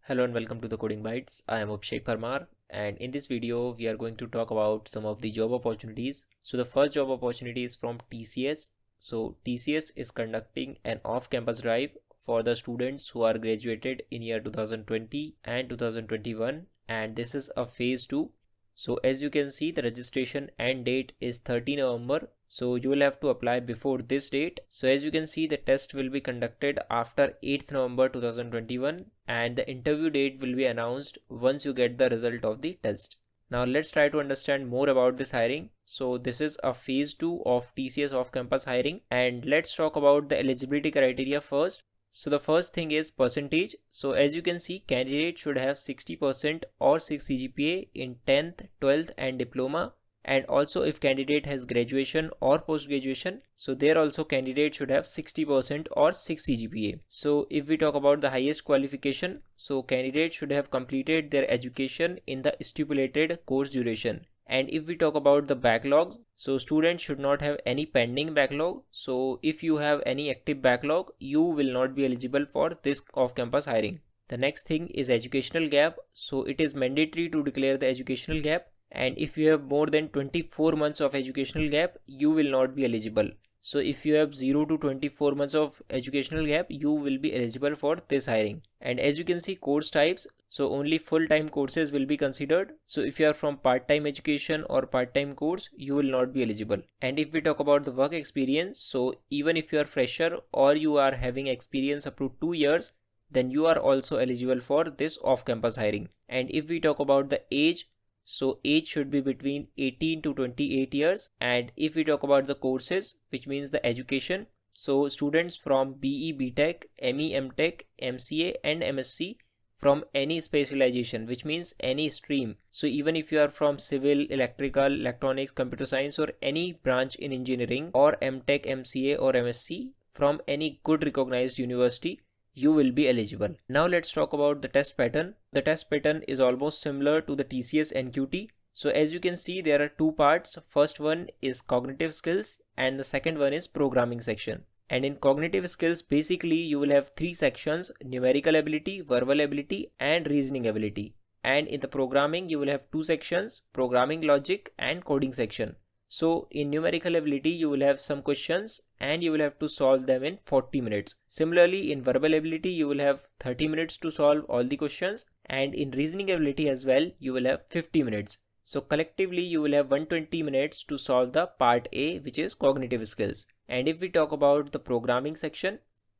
Hello and welcome to the Coding Bytes. I am Abhishek Parmar, and in this video we are going to talk about some of the job opportunities. So the first job opportunity is from TCS. So TCS is conducting an off-campus drive for the students who are graduated in year 2020 and 2021, and this is a phase 2. So as you can see, the registration end date is 30 November. So you will have to apply before this date. So as you can see, the test will be conducted after 8th November 2021 and the interview date will be announced once you get the result of the test. Now let's try to understand more about this hiring. So this is a phase 2 of TCS off-campus hiring, and let's talk about the eligibility criteria first. So the first thing is percentage. So as you can see, candidate should have 60% or 6 CGPA in 10th, 12th and diploma. And also if candidate has graduation or post-graduation, so there also candidate should have 60% or 6 CGPA. So if we talk about the highest qualification, so candidate should have completed their education in the stipulated course duration. And if we talk about the backlog, so students should not have any pending backlog. So if you have any active backlog, you will not be eligible for this off-campus hiring. The next thing is educational gap. So it is mandatory to declare the educational gap. And if you have more than 24 months of educational gap, you will not be eligible. So if you have 0 to 24 months of educational gap, you will be eligible for this hiring. And as you can see, course types, so only full-time courses will be considered. So if you are from part-time education or part-time course, you will not be eligible. And if we talk about the work experience, so even if you are fresher or you are having experience up to 2 years, then you are also eligible for this off-campus hiring. And if we talk about the age, so age should be between 18 to 28 years. And if we talk about the courses, which means the education, so students from BE, BTech, ME, MTech, MCA and MSc from any specialization, which means any stream. So even if you are from civil, electrical, electronics, computer science or any branch in engineering or MTech, MCA or MSc from any good recognized university, you will be eligible. Now let's talk about the test pattern. The test pattern is almost similar to the TCS NQT. So as you can see, there are two parts. First one is cognitive skills and the second one is programming section. And in cognitive skills, basically you will have three sections: numerical ability, verbal ability and reasoning ability. And in the programming, you will have two sections: programming logic and coding section. So in numerical ability, you will have some questions and you will have to solve them in 40 minutes. Similarly, in verbal ability, you will have 30 minutes to solve all the questions, and in reasoning ability as well, you will have 50 minutes. So collectively, you will have 120 minutes to solve the part A, which is cognitive skills. And if we talk about the programming section,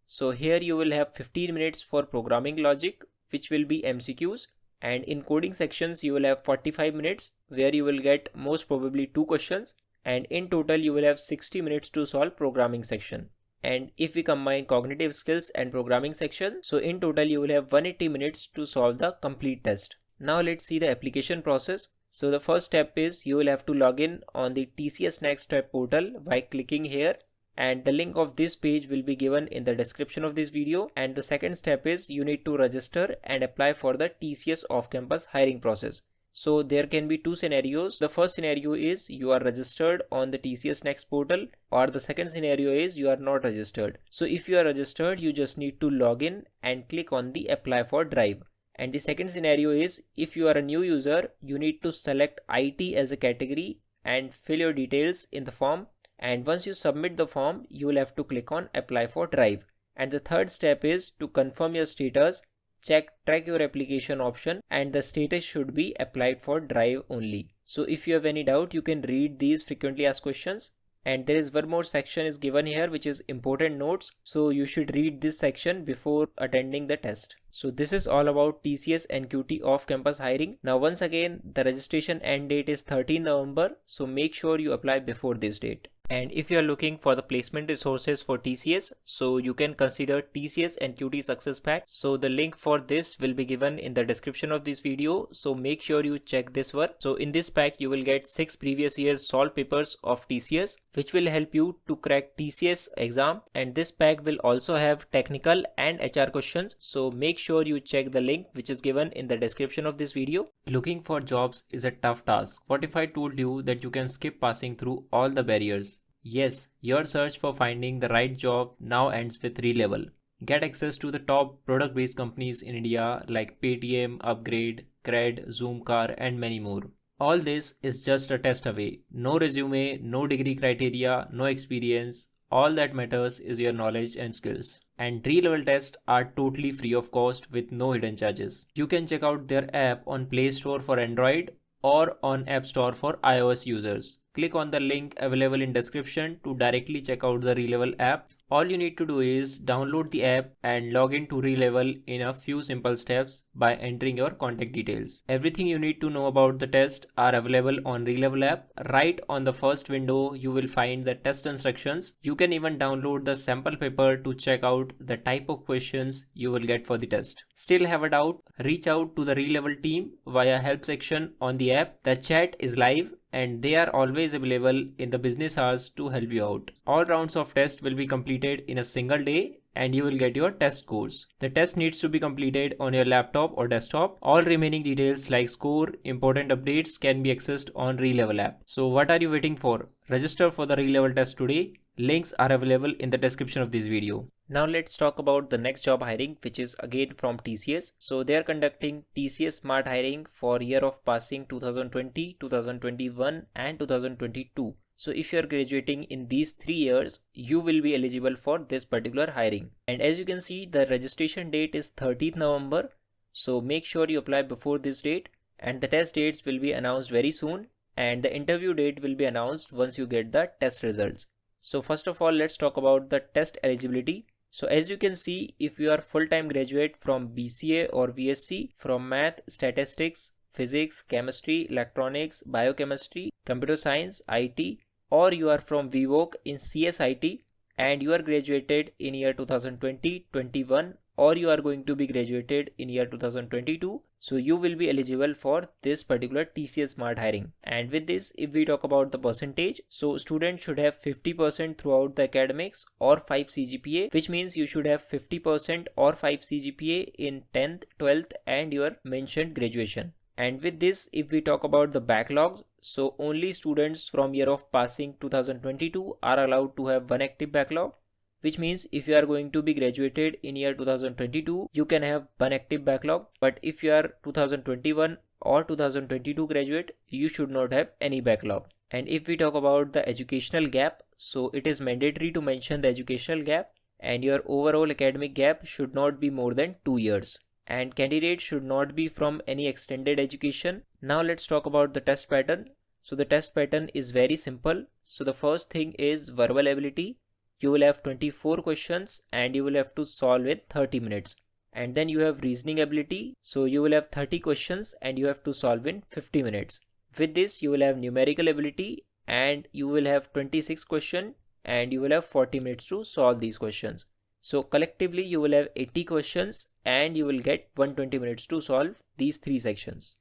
so here you will have 15 minutes for programming logic, which will be MCQs. And in coding sections, you will have 45 minutes where you will get most probably 2 questions, and in total you will have 60 minutes to solve programming section. And if we combine cognitive skills and programming section, so in total you will have 180 minutes to solve the complete test. Now let's see the application process. So the first step is you will have to log in on the TCS Next Step portal by clicking here, and the link of this page will be given in the description of this video. And the second step is you need to register and apply for the TCS off-campus hiring process. So there can be two scenarios. The first scenario is you are registered on the TCS Next portal, or the second scenario is you are not registered. So if you are registered, you just need to log in and click on the apply for drive. And the second scenario is if you are a new user, you need to select IT as a category and fill your details in the form. And once you submit the form, you will have to click on apply for drive. And the third step is to confirm your status, track your application option, and the status should be applied for drive only. So if you have any doubt, you can read these frequently asked questions. And there is one more section is given here, which is important notes. So you should read this section before attending the test. So this is all about TCS NQT off-campus hiring. Now once again, the registration end date is 13 November. So make sure you apply before this date. And if you are looking for the placement resources for TCS, so you can consider TCS NQT Success Pack. So the link for this will be given in the description of this video. So make sure you check this work. So in this pack, you will get 6 previous year solved papers of TCS, which will help you to crack TCS exam. And this pack will also have technical and HR questions. So make sure you check the link which is given in the description of this video. Looking for jobs is a tough task. What if I told you that you can skip passing through all the barriers? Yes, your search for finding the right job now ends with re-level. Get access to the top product-based companies in India like Paytm, Upgrade, Cred, Zoomcar, and many more. All this is just a test away. No resume, no degree criteria, no experience. All that matters is your knowledge and skills. And re-level tests are totally free of cost with no hidden charges. You can check out their app on Play Store for Android or on App Store for iOS users. Click on the link available in description to directly check out the Relevel app. All you need to do is download the app and log in to Relevel in a few simple steps by entering your contact details. Everything you need to know about the test are available on Relevel app. Right on the first window, you will find the test instructions. You can even download the sample paper to check out the type of questions you will get for the test. Still have a doubt? Reach out to the Relevel team via help section on the app. The chat is live and they are always available in the business hours to help you out. All rounds of test will be completed in a single day and you will get your test scores. The test needs to be completed on your laptop or desktop. All remaining details like score, important updates can be accessed on Relevel app. So what are you waiting for? Register for the Relevel test today. Links are available in the description of this video. Now let's talk about the next job hiring, which is again from TCS. So they are conducting TCS Smart Hiring for year of passing 2020, 2021 and 2022. So if you are graduating in these 3 years, you will be eligible for this particular hiring. And as you can see, the registration date is 30th November. So make sure you apply before this date, and the test dates will be announced very soon, and the interview date will be announced once you get the test results. So first of all, let's talk about the test eligibility. So as you can see, if you are full-time graduate from BCA or VSc from math, statistics, physics, chemistry, electronics, biochemistry, computer science, IT, or you are from VWOC in CSIT and you are graduated in year 2020, 21, or you are going to be graduated in year 2022, so you will be eligible for this particular TCS Smart Hiring. And with this, if we talk about the percentage, so students should have 50% throughout the academics or 5 CGPA, which means you should have 50% or 5 CGPA in 10th, 12th and your mentioned graduation. And with this, if we talk about the backlogs, so only students from year of passing 2022 are allowed to have one active backlog, which means if you are going to be graduated in year 2022, you can have one active backlog. But if you are 2021 or 2022 graduate, you should not have any backlog. And if we talk about the educational gap, so it is mandatory to mention the educational gap, and your overall academic gap should not be more than 2 years. And candidates should not be from any extended education. Now let's talk about the test pattern. So the test pattern is very simple. So the first thing is verbal ability. You will have 24 questions and you will have to solve in 30 minutes. And then you have reasoning ability. So you will have 30 questions and you have to solve in 50 minutes. With this, you will have numerical ability and you will have 26 questions and you will have 40 minutes to solve these questions. So collectively you will have 80 questions and you will get 120 minutes to solve these 3 sections.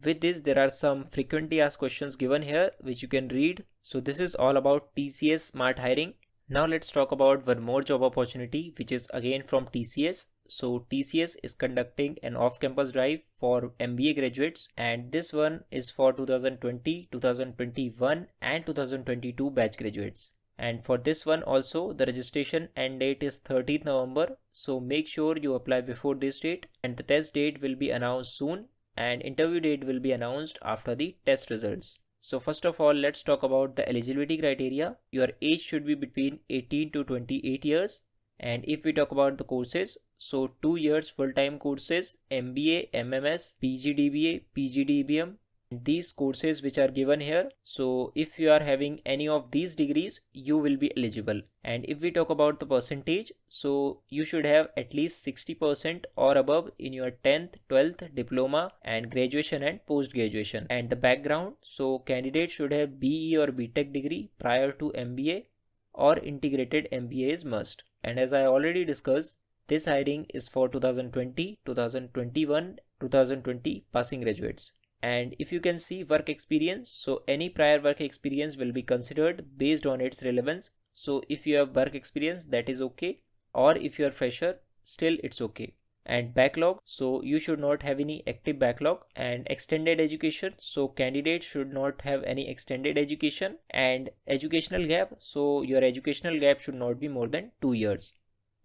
With this, there are some frequently asked questions given here which you can read. So this is all about TCS Smart Hiring. Now let's talk about one more job opportunity which is again from TCS. So TCS is conducting an off-campus drive for MBA graduates, and this one is for 2020, 2021 and 2022 batch graduates. And for this one also, the registration end date is 30th November. So make sure you apply before this date, and the test date will be announced soon and interview date will be announced after the test results. So first of all, let's talk about the eligibility criteria. Your age should be between 18 to 28 years. And if we talk about the courses, so 2 years full-time courses, MBA, MMS, PGDBA, PGDBM, these courses which are given here. So if you are having any of these degrees, you will be eligible. And if we talk about the percentage, so you should have at least 60% or above in your 10th, 12th, diploma and graduation and post-graduation. And the background, so candidates should have BE or BTech degree prior to MBA, or integrated MBA is must. And as I already discussed, this hiring is for 2020, 2021, 2020 passing graduates. And if you can see work experience, so any prior work experience will be considered based on its relevance. So if you have work experience, that is okay, or if you are fresher, still it's okay. And backlog, so you should not have any active backlog. And extended education, so candidates should not have any extended education. And educational gap, so your educational gap should not be more than 2 years.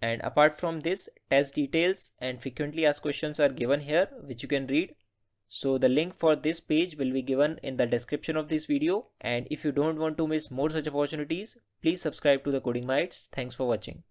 And apart from this, test details and frequently asked questions are given here, which you can read. So the link for this page will be given in the description of this video. And if you don't want to miss more such opportunities, please subscribe to the Coding Bytes. Thanks for watching.